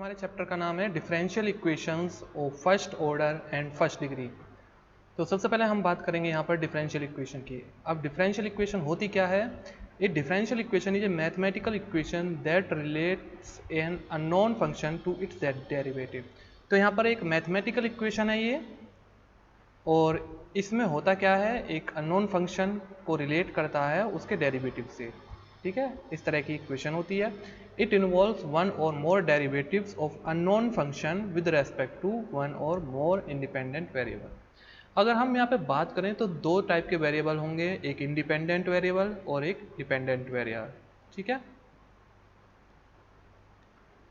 हमारे चैप्टर का नाम है differential equations of first order and first degree. तो सबसे पहले हम बात करेंगे यहाँ पर डिफरेंशियल इक्वेशन की। अब डिफरेंशियल इक्वेशन होती क्या है? A differential equation is a mathematical equation that relates an unknown function to its derivative. तो यहाँ पर एक मैथमेटिकल इक्वेशन है ये, और इसमें होता क्या है, एक अननोन फंक्शन को रिलेट करता है उसके डेरिवेटिव से। ठीक है, इस तरह की इक्वेशन होती है। It involves one or more derivatives of unknown function with respect to one or more independent variable. अगर हम यहाँ पे बात करें तो दो टाइप के वेरिएबल होंगे, एक इंडिपेंडेंट वेरिएबल और एक डिपेंडेंट वेरिएबल। ठीक है,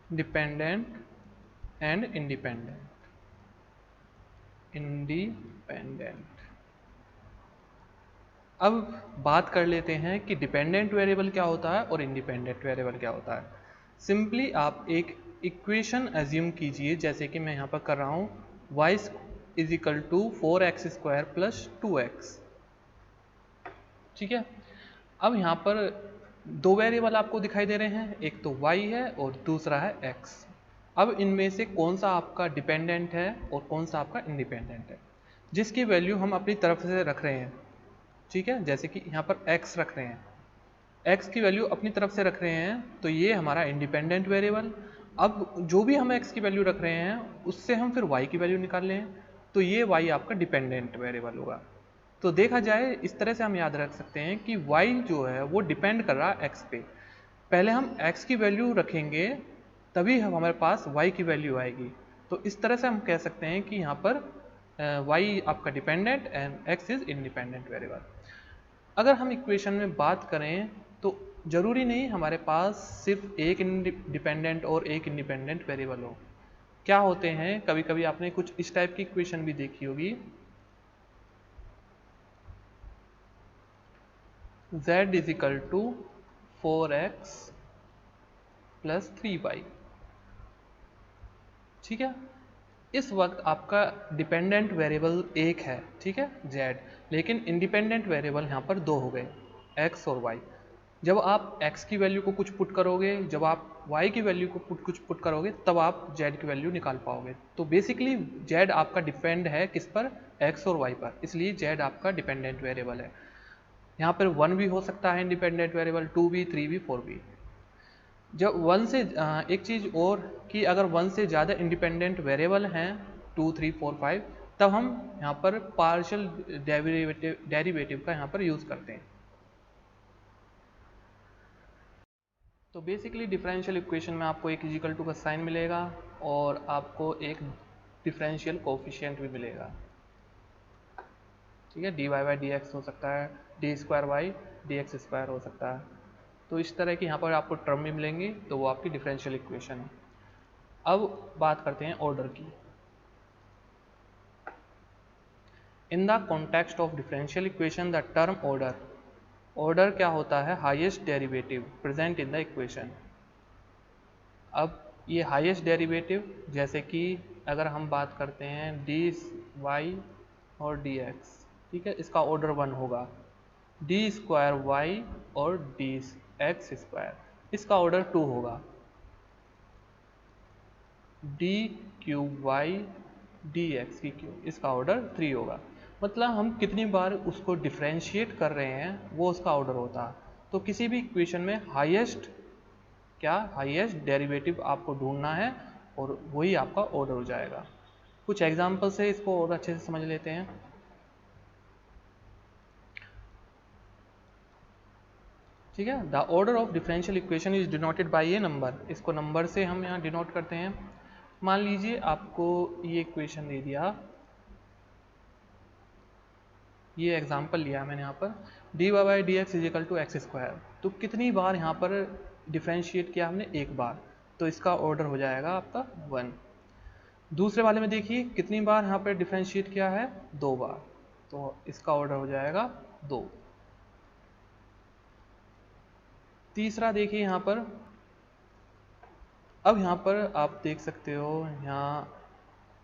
डिपेंडेंट एंड इंडिपेंडेंट। अब बात कर लेते हैं कि डिपेंडेंट वेरिएबल क्या होता है और इंडिपेंडेंट वेरिएबल क्या होता है। सिंपली आप एक इक्वेशन एज्यूम कीजिए, जैसे कि मैं यहाँ पर कर रहा हूँ y is equal to 4x² plus 2x। ठीक है, अब यहाँ पर दो वेरिएबल आपको दिखाई दे रहे हैं, एक तो y है और दूसरा है x। अब इनमें से कौन सा आपका डिपेंडेंट है और कौन सा आपका इंडिपेंडेंट है, जिसकी वैल्यू हम अपनी तरफ से रख रहे हैं। ठीक है, जैसे कि यहाँ पर x रख रहे हैं, x की वैल्यू अपनी तरफ से रख रहे हैं, तो ये हमारा इंडिपेंडेंट वेरिएबल। अब जो भी हम x की वैल्यू रख रहे हैं उससे हम फिर y की वैल्यू निकाल लें, तो ये y आपका डिपेंडेंट वेरिएबल होगा। तो देखा जाए इस तरह से हम याद रख सकते हैं कि y जो है वो डिपेंड कर रहा है x पे। पहले हम x की वैल्यू रखेंगे तभी हमारे पास y की वैल्यू आएगी। तो इस तरह से हम कह सकते हैं कि यहाँ पर y आपका dependent and x is independent variable. अगर हम इक्वेशन में बात करें तो जरूरी नहीं हमारे पास सिर्फ एक डिपेंडेंट और एक इंडिपेंडेंट वेरिएबल हो। क्या होते हैं, कभी कभी आपने कुछ इस टाइप की इक्वेशन भी देखी होगी, z is equal to 4x plus 3y। ठीक है, इस वक्त आपका डिपेंडेंट वेरिएबल एक है, ठीक है z, लेकिन इंडिपेंडेंट वेरिएबल यहाँ पर दो हो गए, x और y। जब आप x की वैल्यू को कुछ पुट करोगे, जब आप y की वैल्यू को कुछ पुट करोगे, तब आप z की वैल्यू निकाल पाओगे। तो बेसिकली z आपका डिपेंड है किस पर, x और y पर, इसलिए z आपका डिपेंडेंट वेरिएबल है। यहाँ पर 1 भी हो सकता है इंडिपेंडेंट वेरिएबल, 2 भी, 3 भी, 4 भी। जब 1 से एक चीज़ और कि अगर 1 से ज़्यादा इंडिपेंडेंट वेरिएबल हैं, 2, 3, 4, 5, तब हम यहाँ पर पार्शियल डेरिवेटिव का यहाँ पर यूज़ करते हैं। तो बेसिकली डिफरेंशियल इक्वेशन में आपको एक इक्वल टू का साइन मिलेगा और आपको एक डिफरेंशियल कोफिशिएंट भी मिलेगा। ठीक है, dy/dx हो सकता है, d²y/dx² हो सकता है। तो इस तरह की यहाँ पर आपको टर्म भी मिलेंगे, तो वो आपकी डिफरेंशियल इक्वेशन है। अब बात करते हैं ऑर्डर की। In the context of differential equation the term order क्या होता है, highest derivative present in the equation. अब ये हाईएस्ट डेरिवेटिव, जैसे कि अगर हम बात करते हैं dy और dx, ठीक है, इसका ऑर्डर 1 होगा। d² और dx², इसका ऑर्डर 2 होगा। d³ dx³, इसका ऑर्डर 3 होगा। मतलब हम कितनी बार उसको डिफ्रेंशिएट कर रहे हैं वो उसका ऑर्डर होता है। तो किसी भी इक्वेशन में हाईएस्ट डेरिवेटिव आपको ढूंढना है और वही आपका ऑर्डर हो जाएगा। कुछ एग्जांपल से इसको और अच्छे से समझ लेते हैं। ठीक है, the order of differential equation is denoted by A number. इसको नंबर से हम यहाँ डिनोट करते हैं। मान लीजिए आपको ये इक्वेशन दे दिया, ये एग्जांपल लिया मैंने यहाँ पर, dy/dx is equal to x²। तो कितनी बार यहाँ पर डिफरेंशिएट किया हमने, एक बार, तो इसका ऑर्डर हो जाएगा आपका 1। दूसरे वाले में देखिए कितनी बार यहाँ पर डिफरेंशिएट किया है, 2 बार, तो इसका ऑर्डर हो जाएगा 2। तीसरा देखिए यहाँ पर, अब यहाँ पर आप देख सकते हो यहाँ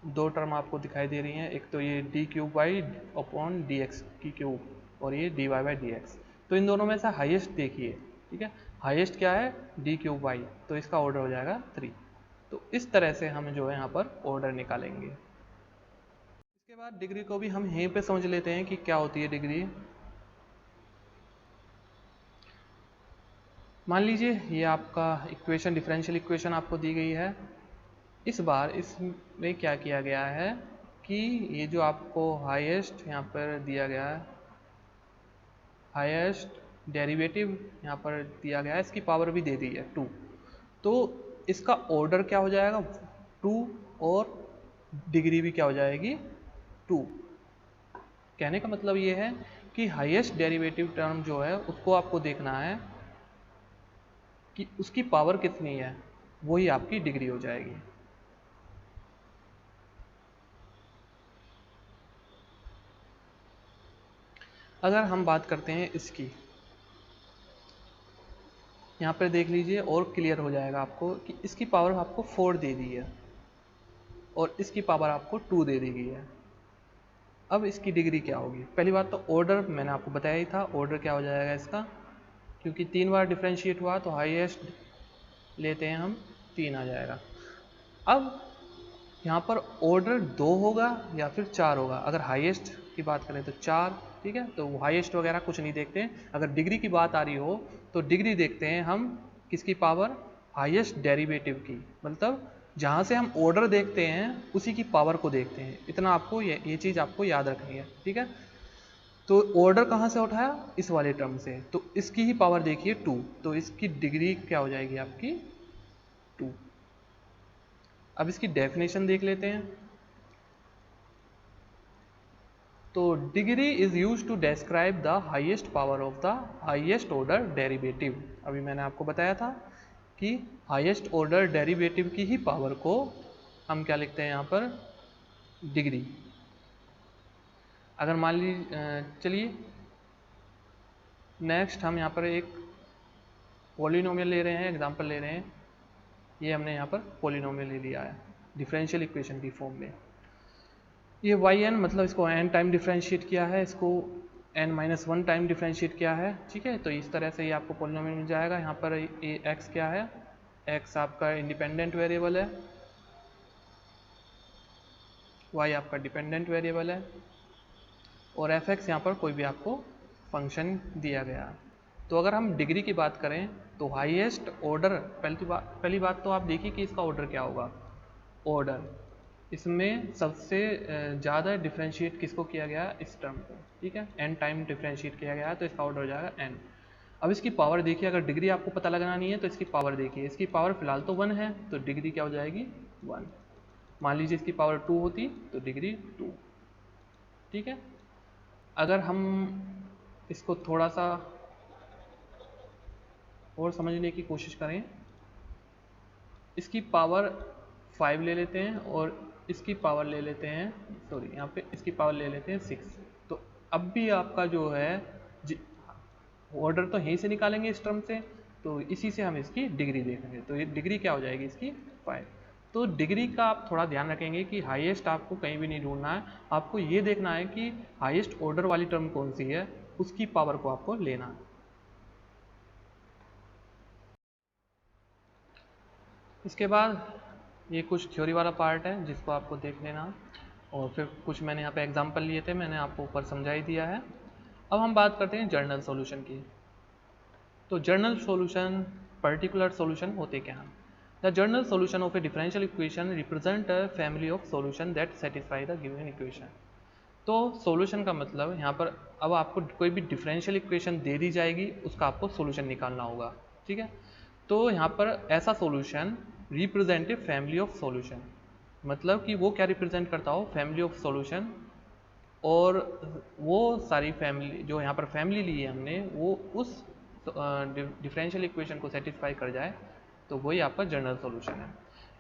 दो टर्म आपको दिखाई दे रही हैं, एक तो ये d³/dx³ और ये dy/dx। तो इन दोनों में से हाईएस्ट देखिए, ठीक है, हाईएस्ट क्या है, d³, तो इसका ऑर्डर हो जाएगा 3। तो तो इस तरह से हम जो है यहाँ पर ऑर्डर निकालेंगे। इसके बाद डिग्री को भी हम यहीं पे समझ लेते हैं कि क्या होती है डिग्री। मान लीजिए ये आपका इक्वेशन, डिफरेंशियल इक्वेशन आपको दी गई है। इस बार इसमें क्या किया गया है कि ये जो आपको हाईएस्ट यहाँ पर दिया गया है, हाईएस्ट डेरिवेटिव यहाँ पर दिया गया है, इसकी पावर भी दे दी है 2, तो इसका ऑर्डर क्या हो जाएगा 2 और डिग्री भी क्या हो जाएगी 2। कहने का मतलब ये है कि हाईएस्ट डेरिवेटिव टर्म जो है उसको आपको देखना है कि उसकी पावर कितनी है, वही आपकी डिग्री हो जाएगी। अगर हम बात करते हैं इसकी, यहाँ पर देख लीजिए और क्लियर हो जाएगा आपको कि इसकी पावर आपको 4 दे दी है और इसकी पावर आपको 2 दे दी गई है। अब इसकी डिग्री क्या होगी? पहली बात तो ऑर्डर मैंने आपको बताया ही था, ऑर्डर क्या हो जाएगा इसका, क्योंकि 3 बार डिफरेंशिएट हुआ तो हाईएस्ट लेते हैं हम 3 आ जाएगा। अब यहाँ पर ऑर्डर 2 होगा या फिर 4 होगा। अगर हाईएस्ट की बात करें तो 4, ठीक है, तो हाईएस्ट वगैरह कुछ नहीं देखते हैं। अगर डिग्री की बात आ रही हो तो डिग्री देखते हैं हम किसकी पावर, हाईएस्ट डेरिवेटिव की, मतलब जहाँ से हम ऑर्डर देखते हैं उसी की पावर को देखते हैं। इतना आपको ये चीज़ आपको याद रखनी है, ठीक है। तो ऑर्डर कहाँ से उठाया, इस वाले टर्म से, तो इसकी ही पावर देखिए 2, तो इसकी डिग्री क्या हो जाएगी आपकी 2। अब इसकी डेफिनेशन देख लेते हैं। तो degree is use to describe the highest power of the highest order derivative. अभी मैंने आपको बताया था कि हाईएस्ट ऑर्डर डेरिवेटिव की ही पावर को हम क्या लिखते हैं यहाँ पर, डिग्री। अगर मान लीजिए, चलिए नेक्स्ट हम यहाँ पर एक पॉलिनोमियल ले रहे हैं, एग्जांपल ले रहे हैं। ये हमने यहाँ पर पॉलिनोमियल ले लिया है डिफरेंशियल इक्वेशन की फॉर्म में। ये yn मतलब इसको n टाइम डिफरेंशिएट किया है, इसको n-1 टाइम डिफरेंशिएट किया है, ठीक है। तो इस तरह से ये आपको पॉलिनोमियल मिल जाएगा। यहाँ पर ये x क्या है, x आपका इंडिपेंडेंट वेरिएबल है, y आपका डिपेंडेंट वेरिएबल है और fx यहाँ पर कोई भी आपको फंक्शन दिया गया। तो अगर हम डिग्री की बात करें तो हाईएस्ट ऑर्डर, पहली बात तो आप देखिए कि इसका ऑर्डर क्या होगा, ऑर्डर इसमें सबसे ज़्यादा डिफरेंशिएट किसको किया गया, इस टर्म को, ठीक है, n टाइम डिफरेंशिएट किया गया है तो इसका ऑर्डर हो जाएगा n। अब इसकी पावर देखिए, अगर डिग्री आपको पता लगाना नहीं है तो इसकी पावर देखिए, इसकी पावर फिलहाल तो 1 है तो डिग्री क्या हो जाएगी 1। मान लीजिए इसकी पावर 2 होती तो डिग्री 2, ठीक है। अगर हम इसको थोड़ा सा और समझने की कोशिश करें, इसकी पावर 5 ले लेते हैं और इसकी पावर ले लेते हैं, सॉरी यहाँ पे इसकी पावर ले लेते हैं 6, तो अब भी आपका जो है ऑर्डर तो यहीं से निकालेंगे इस टर्म से, तो इसी से हम इसकी डिग्री देखेंगे। तो ये डिग्री क्या हो जाएगी इसकी 5। तो डिग्री का आप थोड़ा ध्यान रखेंगे कि हाईएस्ट आपको कहीं भी नहीं ढूंढना है, आपको ये देखना है कि हाईएस्ट ऑर्डर वाली टर्म कौन सी है, उसकी पावर को आपको लेना है। इसके बाद ये कुछ थ्योरी वाला पार्ट है जिसको आपको देख लेना, और फिर कुछ मैंने यहाँ पे एग्जांपल लिए थे, मैंने आपको ऊपर समझा ही दिया है। अब हम बात करते हैं जर्नल सॉल्यूशन की। तो जर्नल सॉल्यूशन, पर्टिकुलर सॉल्यूशन होते क्या हैं? The journal solution of A differential equation represent a family of solution that satisfy the given equation. तो सॉल्यूशन का मतलब यहाँ पर, अब आपको कोई भी डिफरेंशियल इक्वेशन दे दी जाएगी, उसका आपको सॉल्यूशन निकालना होगा, ठीक है। तो यहाँ पर ऐसा solution represent a family of solution, मतलब कि वो क्या रिप्रेजेंट करता हो, फैमिली ऑफ सॉल्यूशन, और वो सारी फैमिली जो यहाँ पर फैमिली ली है हमने, वो उस डिफरेंशियल इक्वेशन को सेटिस्फाई कर जाए, तो वही आपका जनरल सॉल्यूशन है।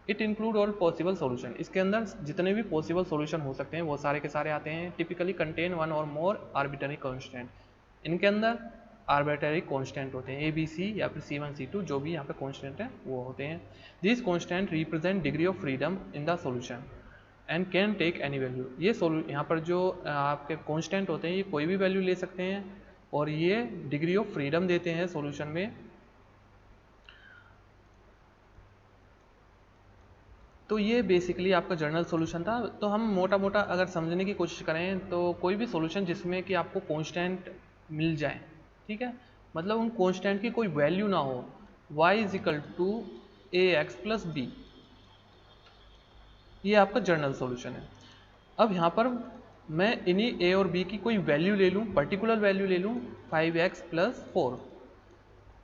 It include all possible solution, इसके अंदर जितने भी पॉसिबल सॉल्यूशन हो सकते हैं वो सारे के सारे आते हैं। Typically contain one or more arbitrary constant, इनके अंदर आर्बिट्ररी कांस्टेंट होते हैं, ABC या फिर C1 C2 जो भी यहाँ पे कांस्टेंट है वो होते हैं। This constant represent degree of freedom in the solution and can take any value. ये यहाँ पर जो आपके कांस्टेंट होते हैं ये कोई भी वैल्यू ले सकते हैं और ये डिग्री ऑफ फ्रीडम देते हैं सॉल्यूशन में। तो ये बेसिकली आपका जर्नल सॉल्यूशन था। तो हम मोटा मोटा अगर समझने की कोशिश करें तो कोई भी सॉल्यूशन जिसमें कि आपको कांस्टेंट मिल जाए, ठीक है, मतलब उन कांस्टेंट की कोई वैल्यू ना हो, y is equal to a x plus b, ये आपका जर्नल सॉल्यूशन है। अब यहाँ पर मैं इन्हीं ए और बी की कोई वैल्यू ले लूँ, पर्टिकुलर वैल्यू ले लूँ 5x प्लस 4,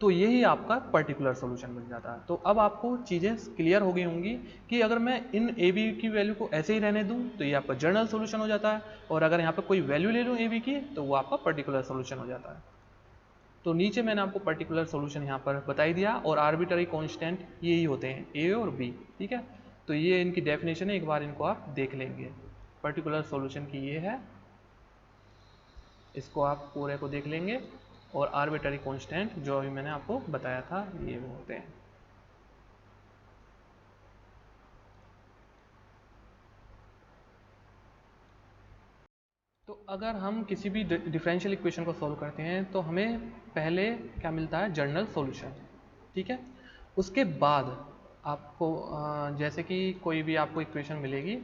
तो यही आपका पर्टिकुलर सॉल्यूशन बन जाता है। तो अब आपको चीज़ें क्लियर हो गई होंगी कि अगर मैं इन ए बी की वैल्यू को ऐसे ही रहने दूं तो ये आपका जर्नल सॉल्यूशन हो जाता है, और अगर यहाँ पर कोई वैल्यू ले लूँ ए बी की तो वो आपका पर्टिकुलर सॉल्यूशन हो जाता है। तो नीचे मैंने आपको पर्टिकुलर सॉल्यूशन यहाँ पर बता ही दिया, और आर्बिट्ररी कांस्टेंट यही होते हैं ए और बी, ठीक है। तो ये इनकी डेफिनेशन है, एक बार इनको आप देख लेंगे। पर्टिकुलर सॉल्यूशन की ये है, इसको आप पूरे को देख लेंगे, और आर्बिट्ररी कांस्टेंट जो अभी मैंने आपको बताया था ये वो होते हैं। तो अगर हम किसी भी डिफरेंशियल इक्वेशन को सॉल्व करते हैं तो हमें पहले क्या मिलता है, जर्नल सॉल्यूशन, ठीक है। उसके बाद आपको जैसे कि कोई भी आपको इक्वेशन मिलेगी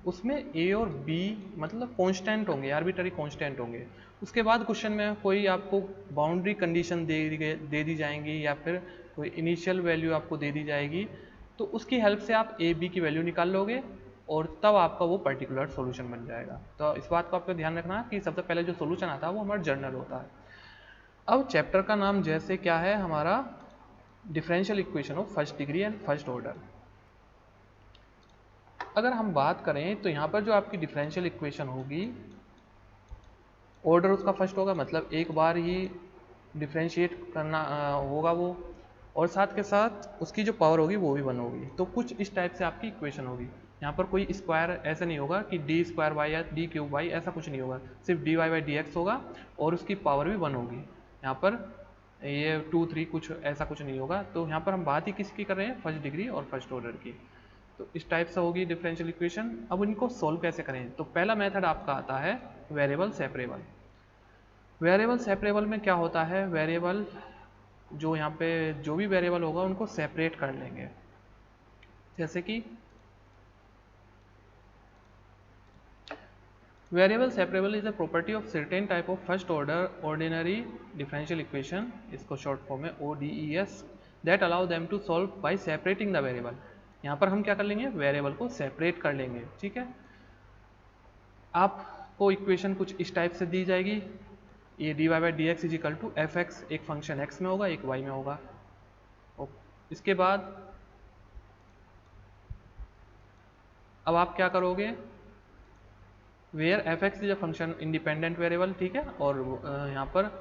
उसमें ए और बी मतलब कांस्टेंट होंगे, आर्बिट्ररी कांस्टेंट होंगे। उसके बाद क्वेश्चन में कोई आपको बाउंड्री कंडीशन दे दी जाएंगी, या फिर कोई इनिशियल वैल्यू आपको दे दी जाएगी, तो उसकी हेल्प से आप ए बी की वैल्यू निकाल लोगे, और तब आपका वो पर्टिकुलर सॉल्यूशन बन जाएगा। तो इस बात को आपको ध्यान रखना कि सबसे पहले जो सॉल्यूशन आता है वो हमारा जर्नल होता है। अब चैप्टर का नाम जैसे क्या है हमारा, differential equation of first degree and first order. अगर हम बात करें तो यहाँ पर जो आपकी डिफरेंशियल इक्वेशन होगी, ऑर्डर उसका फर्स्ट होगा, मतलब एक बार ही डिफ्रेंशिएट करना होगा वो, और साथ के साथ उसकी जो पावर होगी वो भी 1 होगी। तो कुछ इस टाइप से आपकी इक्वेशन होगी। यहाँ पर कोई स्क्वायर ऐसा नहीं होगा कि डी स्क्वायर वाई या डी क्यूब वाई, ऐसा कुछ नहीं होगा, सिर्फ d y by d x होगा, और उसकी पावर भी 1 होगी। यहाँ पर ये 2 3 कुछ ऐसा कुछ नहीं होगा। तो यहाँ पर हम बात ही किसकी कर रहे हैं, फर्स्ट डिग्री और फर्स्ट ऑर्डर की। तो इस टाइप से होगी डिफरेंशियल इक्वेशन। अब इनको सॉल्व कैसे करें, तो पहला मेथड आपका आता है वेरिएबल सेपरेबल। वेरिएबल सेपरेबल में क्या होता है, वेरिएबल जो यहाँ पे जो भी वेरिएबल होगा उनको सेपरेट कर लेंगे। जैसे कि variable separable is a property of certain type of first order ordinary differential equation, इसको शॉर्ट फॉर्म में ODES, that allow them to solve by separating the variable. यहाँ पर हम क्या कर लेंगे, वेरिएबल को सेपरेट कर लेंगे, ठीक है। आपको इक्वेशन कुछ इस टाइप से दी जाएगी, ये d y by d x is equal to f x, एक फंक्शन एक्स में होगा एक वाई में होगा। इसके बाद अब आप क्या करोगे, where f x is a function independent variable, ठीक है, और यहाँ पर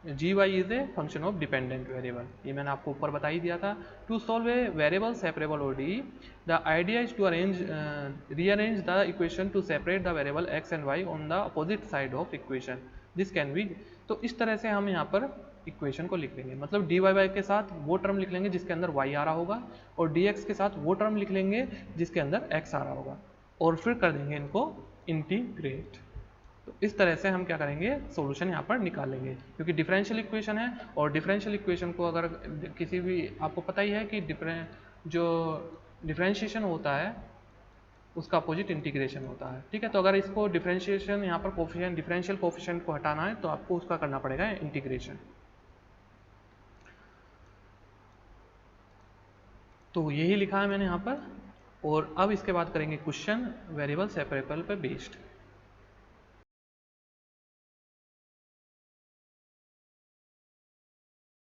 g y is a function of dependent variable, ये मैंने आपको ऊपर बता ही दिया था। To solve a variable separable ODE, the idea is to rearrange the equation to separate the variable x and y on the opposite side of equation, this can be. तो इस तरह से हम यहाँ पर इक्वेशन को लिख लेंगे, मतलब डी वाई वाई के साथ वो टर्म लिख लेंगे जिसके अंदर y आ रहा होगा, और डी एक्स के साथ वो टर्म लिख लेंगे जिसके अंदर x आ रहा होगा, और फिर कर देंगे इनको इंटीग्रेट। तो इस तरह से हम क्या करेंगे, सॉल्यूशन यहाँ पर निकालेंगे, क्योंकि डिफरेंशियल इक्वेशन है, और डिफरेंशियल इक्वेशन को अगर किसी भी, आपको पता ही है कि जो डिफरेंशिएशन होता है उसका अपोजिट इंटीग्रेशन होता है, ठीक है। तो अगर इसको डिफरेंशिएशन यहाँ पर कोफिशिएंट, डिफरेंशियल कोफिशिएंट को हटाना है तो आपको उसका करना पड़ेगा इंटीग्रेशन। तो यही लिखा है मैंने यहाँ पर, और अब इसके बाद करेंगे क्वेश्चन वेरिएबल सेपरेबल पे बेस्ड।